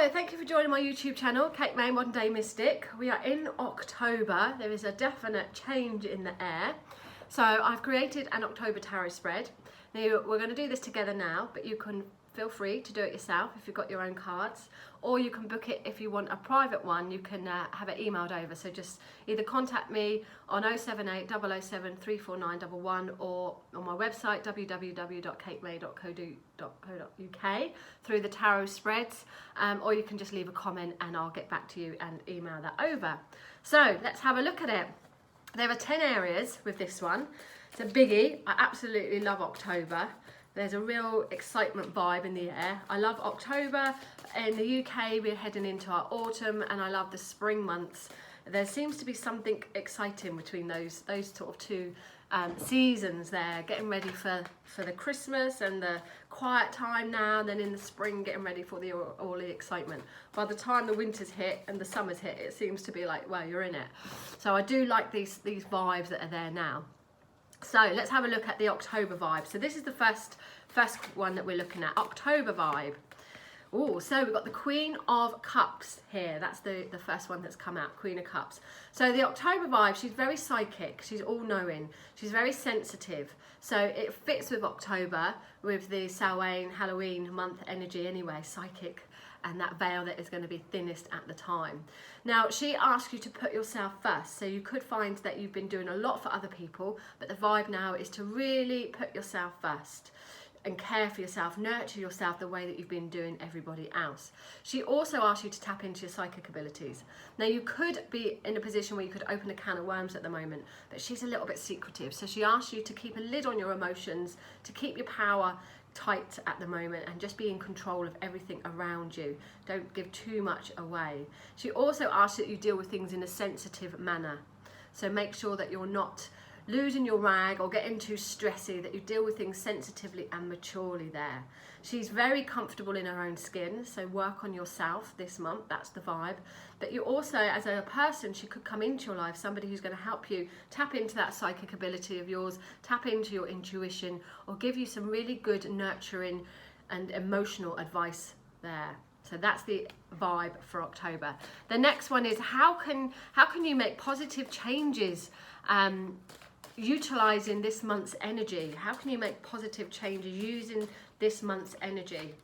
Hello, thank you for joining my YouTube channel, Kate May Modern Day Mystic. We are in October. There is a definite change in the air. So I've created an October tarot spread. Now we're going to do this together now, but you can feel free to do it yourself if you've got your own cards, or you can book it if you want a private one. You can have it emailed over. So just either contact me on 078 007 34911 or on my website www.katemay.co.uk through the tarot spreads, or you can just leave a comment and I'll get back to you and email that over. So let's have a look at it. There are 10 areas with this one. It's a biggie. I absolutely love October. There's a real excitement vibe in the air. I love October. In the UK, we're heading into our autumn, and I love the spring months. There seems to be something exciting between those sort of two seasons there, getting ready for the Christmas and the quiet time now, and then in the spring getting ready for all the excitement. By the time the winter's hit and the summer's hit, it seems to be like, well, you're in it. So I do like these vibes that are there now. So let's have a look at the October vibe. So this is the first one that we're looking at, October vibe. Oh, so we've got the Queen of Cups here. That's the first one that's come out, Queen of Cups. So the October vibe, she's very psychic. She's all-knowing. She's very sensitive. So it fits with October, with the Samhain, Halloween month energy anyway, psychic, and that veil that is going to be thinnest at the time. Now, she asks you to put yourself first. So you could find that you've been doing a lot for other people, but the vibe now is to really put yourself first and care for yourself, nurture yourself the way that you've been doing everybody else. She also asks you to tap into your psychic abilities. Now, you could be in a position where you could open a can of worms at the moment, but she's a little bit secretive. So she asks you to keep a lid on your emotions, to keep your power tight at the moment, and just be in control of everything around you. Don't give too much away. She also asks that you deal with things in a sensitive manner. So make sure that you're not losing your rag or getting too stressy, that you deal with things sensitively and maturely there. She's very comfortable in her own skin, so work on yourself this month. That's the vibe. But you also, as a person, she could come into your life, somebody who's going to help you tap into that psychic ability of yours, tap into your intuition, or give you some really good nurturing and emotional advice there. So that's the vibe for October. The next one is how can you make positive changes utilizing this month's energy? How can you make positive changes using this month's energy?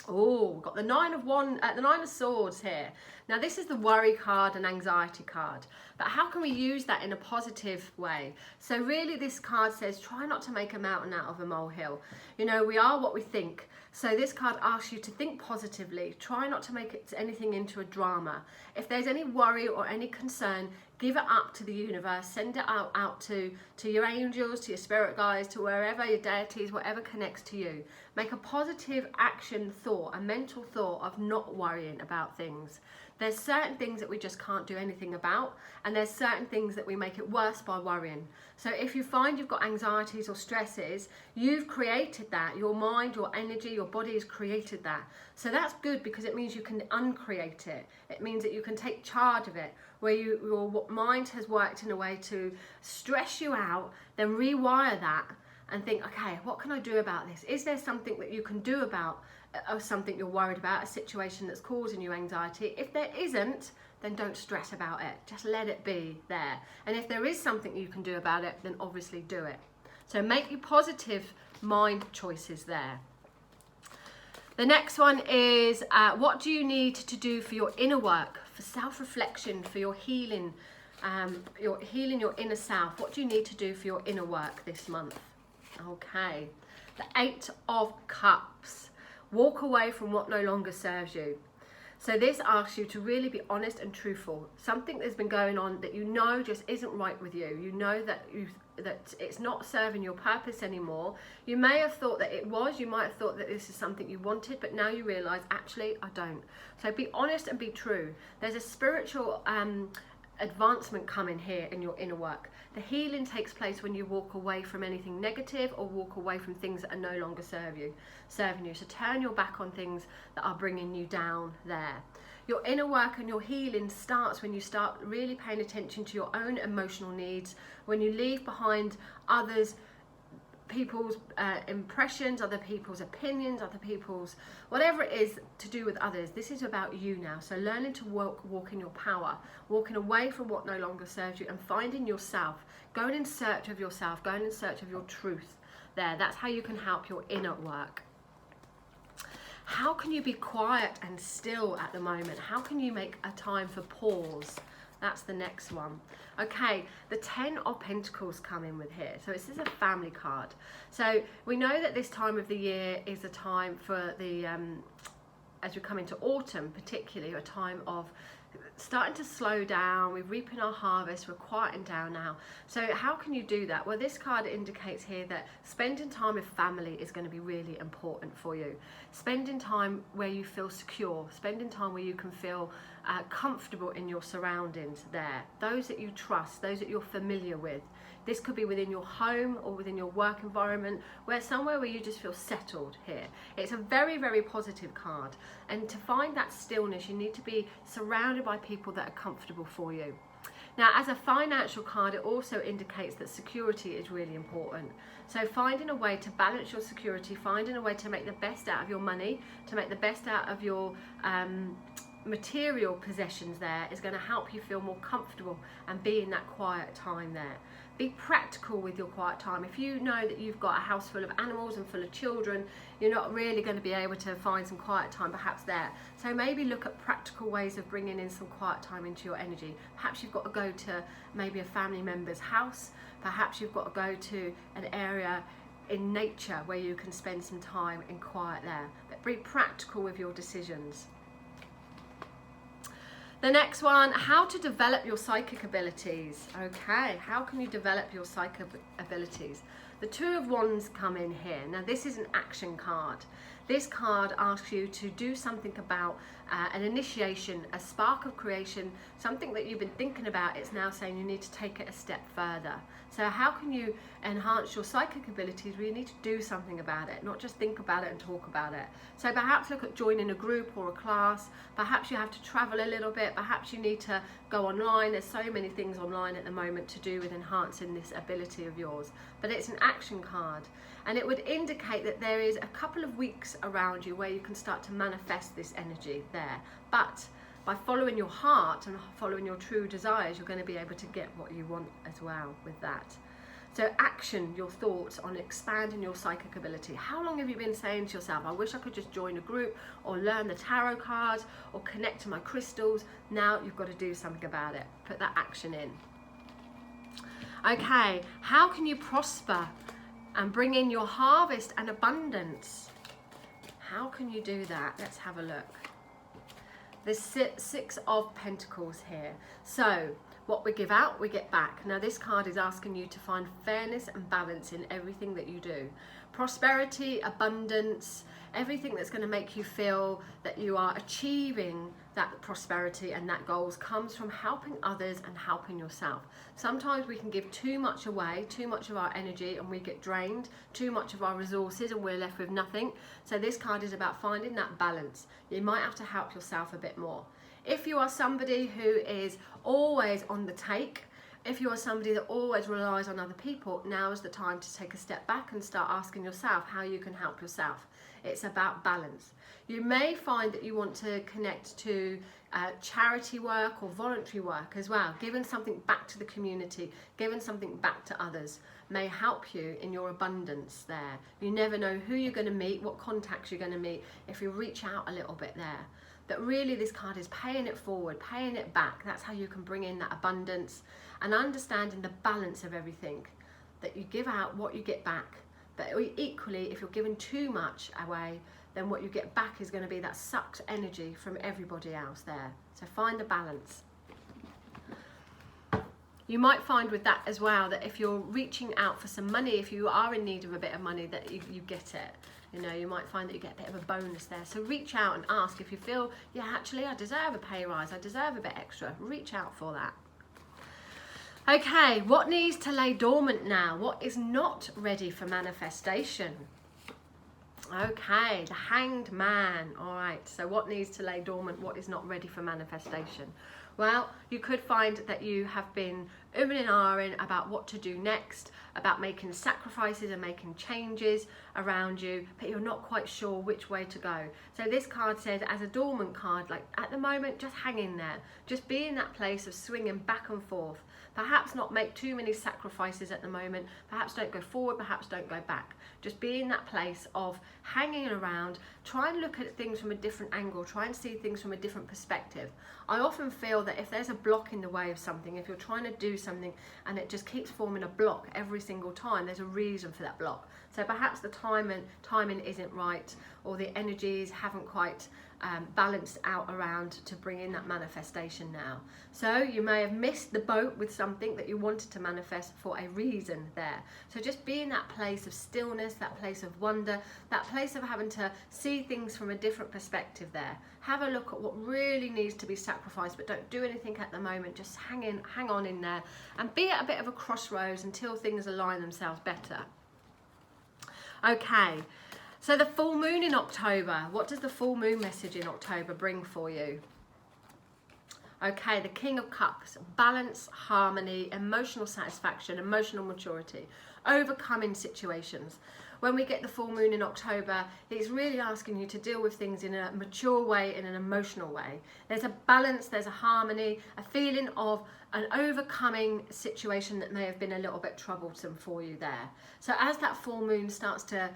Oh, we've got the Nine of Swords here. Now, this is the worry card and anxiety card. But how can we use that in a positive way? So really, this card says, try not to make a mountain out of a molehill. You know, we are what we think. So this card asks you to think positively. Try not to make anything into a drama. If there's any worry or any concern, give it up to the universe. Send it out to your angels, to your spirit guides, to wherever, your deities, whatever connects to you. Make a positive action thought, a mental thought of not worrying about things. There's certain things that we just can't do anything about, and there's certain things that we make it worse by worrying. So if you find you've got anxieties or stresses, you've created that. Your mind, your energy, your body has created that. So that's good, because it means you can uncreate it. It means that you can take charge of it, where your mind has worked in a way to stress you out, then rewire that and think, okay, what can I do about this? Is there something that you can do about or something you're worried about, a situation that's causing you anxiety? If there isn't, then don't stress about it. Just let it be there. And if there is something you can do about it, then obviously do it. So make your positive mind choices there. The next one is, what do you need to do for your inner work, for self-reflection, for your healing, your inner self? What do you need to do for your inner work this month? Okay, the Eight of Cups. Walk away from what no longer serves you. So this asks you to really be honest and truthful. Something that's been going on that you know just isn't right with you. You know that it's not serving your purpose anymore. You may have thought that it was. You might have thought that this is something you wanted, but now you realise, actually, I don't. So be honest and be true. There's a spiritual advancement coming here in your inner work. The healing takes place when you walk away from anything negative or walk away from things that are no longer serving you. So turn your back on things that are bringing you down there. Your inner work and your healing starts when you start really paying attention to your own emotional needs, when you leave behind others' people's impressions, other people's opinions, other people's whatever it is to do with others. This is about you now. So learning to walk in your power, walking away from what no longer serves you, and finding yourself, going in search of yourself, going in search of your truth there. That's how you can help your inner work. How can you be quiet and still at the moment? How can you make a time for pause? That's the next one. Okay, the 10 of Pentacles come in with here. So this is a family card. So we know that this time of the year is a time for the, as we come into autumn particularly, a time of starting to slow down. We're reaping our harvest, we're quieting down now. So how can you do that? Well, this card indicates here that spending time with family is going to be really important for you. Spending time where you feel secure, spending time where you can feel comfortable in your surroundings there. Those that you trust, those that you're familiar with. This could be within your home or within your work environment, where somewhere where you just feel settled here. It's a very, very positive card. And to find that stillness, you need to be surrounded by people that are comfortable for you. Now, as a financial card, it also indicates that security is really important. So finding a way to balance your security, finding a way to make the best out of your money, to make the best out of your material possessions there is going to help you feel more comfortable and be in that quiet time there. Be practical with your quiet time. If you know that you've got a house full of animals and full of children, you're not really going to be able to find some quiet time perhaps there. So maybe look at practical ways of bringing in some quiet time into your energy. Perhaps you've got to go to maybe a family member's house. Perhaps you've got to go to an area in nature where you can spend some time in quiet there. But be practical with your decisions. The next one, how to develop your psychic abilities. Okay, how can you develop your psychic abilities? The 2 of Wands come in here. Now this is an action card. This card asks you to do something about an initiation, a spark of creation, something that you've been thinking about. It's now saying you need to take it a step further. So how can you enhance your psychic abilities? Well, you need to do something about it, not just think about it and talk about it. So perhaps look at joining a group or a class. Perhaps you have to travel a little bit. Perhaps you need to go online. There's so many things online at the moment to do with enhancing this ability of yours. But it's an action card. And it would indicate that there is a couple of weeks around you where you can start to manifest this energy there. But by following your heart and following your true desires, you're going to be able to get what you want as well with that. So action your thoughts on expanding your psychic ability. How long have you been saying to yourself, I wish I could just join a group or learn the tarot cards or connect to my crystals? Now you've got to do something about it. Put that action in. Okay, how can you prosper and bring in your harvest and abundance? How can you do that? Let's have a look. There's 6 of Pentacles here. So what we give out, we get back. Now this card is asking you to find fairness and balance in everything that you do. Prosperity, abundance, everything that's going to make you feel that you are achieving that prosperity and that goals comes from helping others and helping yourself. Sometimes we can give too much away, too much of our energy, and we get drained, too much of our resources and we're left with nothing. So this card is about finding that balance. You might have to help yourself a bit more. If you are somebody who is always on the take, if you are somebody that always relies on other people, now is the time to take a step back and start asking yourself how you can help yourself. It's about balance. You may find that you want to connect to charity work or voluntary work as well. Giving something back to the community, giving something back to others may help you in your abundance there. You never know who you're going to meet, what contacts you're going to meet if you reach out a little bit there. But really this card is paying it forward, paying it back. That's how you can bring in that abundance and understanding the balance of everything. That you give out what you get back. But equally, if you're giving too much away, then what you get back is going to be that sucked energy from everybody else there. So find the balance. You might find with that as well that if you're reaching out for some money, if you are in need of a bit of money, that you get it. You know, you might find that you get a bit of a bonus there. So reach out and ask if you feel, yeah, actually I deserve a pay rise, I deserve a bit extra. Reach out for that. Okay, what needs to lay dormant now? What is not ready for manifestation? Okay, the Hanged Man. All right, so what needs to lay dormant? What is not ready for manifestation? Well, you could find that you have been umming and ahhing about what to do next, about making sacrifices and making changes around you, but you're not quite sure which way to go. So this card says, as a dormant card, like at the moment, just hang in there. Just be in that place of swinging back and forth. Perhaps not make too many sacrifices at the moment. Perhaps don't go forward, perhaps don't go back. Just be in that place of hanging around. Try and look at things from a different angle. Try and see things from a different perspective. I often feel that if there's a block in the way of something, if you're trying to do something and it just keeps forming a block every single time, there's a reason for that block. So perhaps the timing isn't right, or the energies haven't quite balanced out around to bring in that manifestation now. So you may have missed the boat with something that you wanted to manifest for a reason there. So just be in that place of stillness, that place of wonder, that place of having to see things from a different perspective there. Have a look at what really needs to be sacrificed, but don't do anything at the moment. Just hang on in there and be at a bit of a crossroads until things align themselves better. Okay. So the full moon in October, what does the full moon message in October bring for you? Okay, the King of Cups, balance, harmony, emotional satisfaction, emotional maturity, overcoming situations. When we get the full moon in October, it's really asking you to deal with things in a mature way, in an emotional way. There's a balance, there's a harmony, a feeling of an overcoming situation that may have been a little bit troublesome for you there. So as that full moon starts to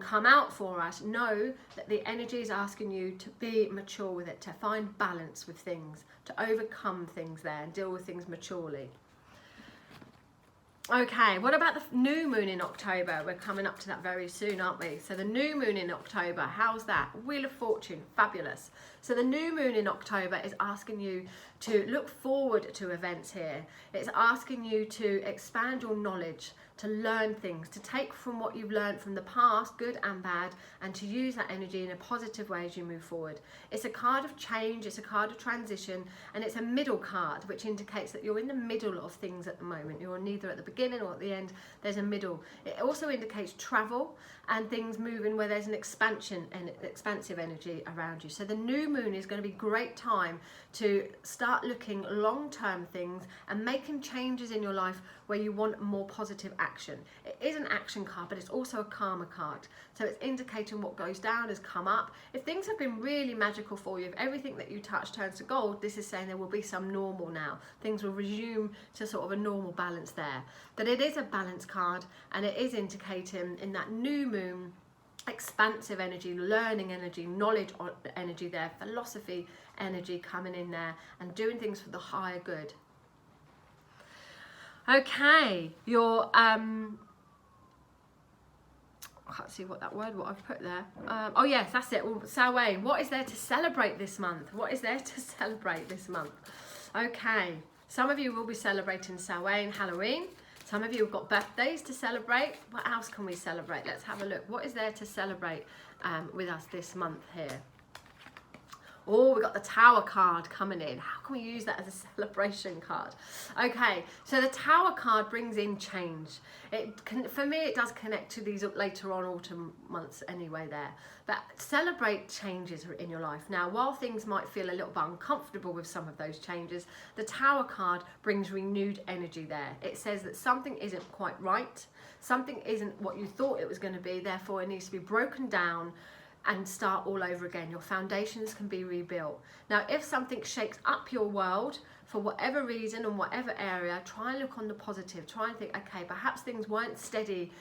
come out for us, know that the energy is asking you to be mature with it, to find balance with things, to overcome things there and deal with things maturely. Okay, what about the new moon in October? We're coming up to that very soon, aren't we? So the new moon in October, how's that? Wheel of Fortune, fabulous. So the new moon in October is asking you to look forward to events here. It's asking you to expand your knowledge, to learn things, to take from what you've learned from the past, good and bad, and to use that energy in a positive way as you move forward. It's a card of change, it's a card of transition, and it's a middle card, which indicates that you're in the middle of things at the moment. You're neither at the beginning or at the end, there's a middle. It also indicates travel and things moving where there's an expansion and expansive energy around you. So the new moon is going to be a great time to start looking long-term things and making changes in your life where you want more positive action. It is an action card, but it's also a karma card. So it's indicating what goes down has come up. If things have been really magical for you, if everything that you touch turns to gold, this is saying there will be some normal now. Things will resume to sort of a normal balance there. But it is a balance card, and it is indicating in that new moon expansive energy, learning energy, knowledge energy there, philosophy energy coming in there and doing things for the higher good. Okay, your I can't see what I've put there. Oh yes, that's it. Well, Samhain, what is there to celebrate this month? What is there to celebrate this month? Okay, some of you will be celebrating Samhain, Halloween. Some of you have got birthdays to celebrate. What else can we celebrate? Let's have a look. What is there to celebrate with us this month here? Oh, we've got the Tower card coming in. How can we use that as a celebration card? Okay, so the Tower card brings in change. For me, it does connect to these later on autumn months anyway there. But celebrate changes in your life. Now, while things might feel a little bit uncomfortable with some of those changes, the Tower card brings renewed energy there. It says that something isn't quite right. Something isn't what you thought it was going to be. Therefore, it needs to be broken down and start all over again. Your foundations can be rebuilt. Now, if something shakes up your world for whatever reason and whatever area, try and look on the positive. Try and think, okay, perhaps things weren't steady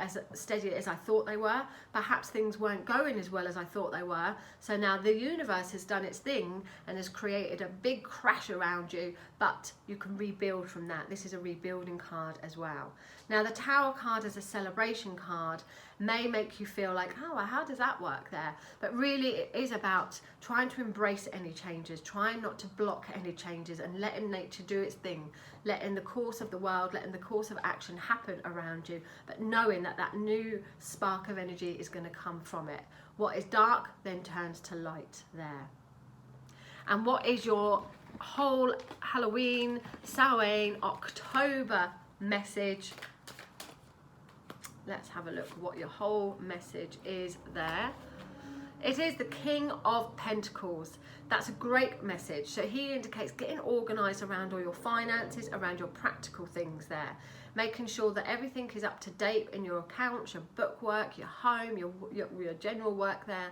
as steady as I thought they were. Perhaps things weren't going as well as I thought they were. So now the universe has done its thing and has created a big crash around you, but you can rebuild from that. This is a rebuilding card as well. Now, the Tower card as a celebration card may make you feel like, oh, how does that work there? But really, it is about trying to embrace any changes, trying not to block any changes and letting nature do its thing, letting the course of the world, letting the course of action happen around you, but knowing that that new spark of energy is going to come from it. What is dark then turns to light there. And what is your whole Halloween, Samhain, October message? Let's have a look what your whole message is there. It is the King of Pentacles. That's a great message. So he indicates getting organised around all your finances, around your practical things there. Making sure that everything is up to date in your accounts, your bookwork, your home, your general work there,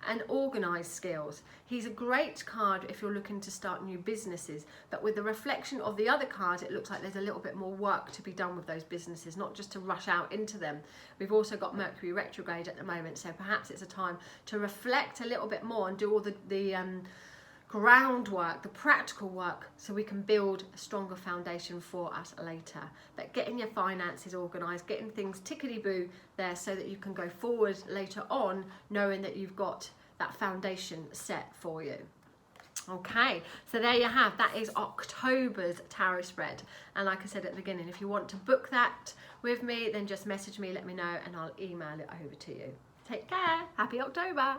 and organised skills. He's a great card if you're looking to start new businesses, but with the reflection of the other cards, it looks like there's a little bit more work to be done with those businesses, not just to rush out into them. We've also got Mercury retrograde at the moment, so perhaps it's a time to reflect a little bit more and do all the groundwork, the practical work, so we can build a stronger foundation for us later. But getting your finances organised, getting things tickety-boo there so that you can go forward later on knowing that you've got that foundation set for you. Okay, so there you have, that is October's tarot spread. And like I said at the beginning, if you want to book that with me, then just message me, let me know, and I'll email it over to you. Take care, happy October.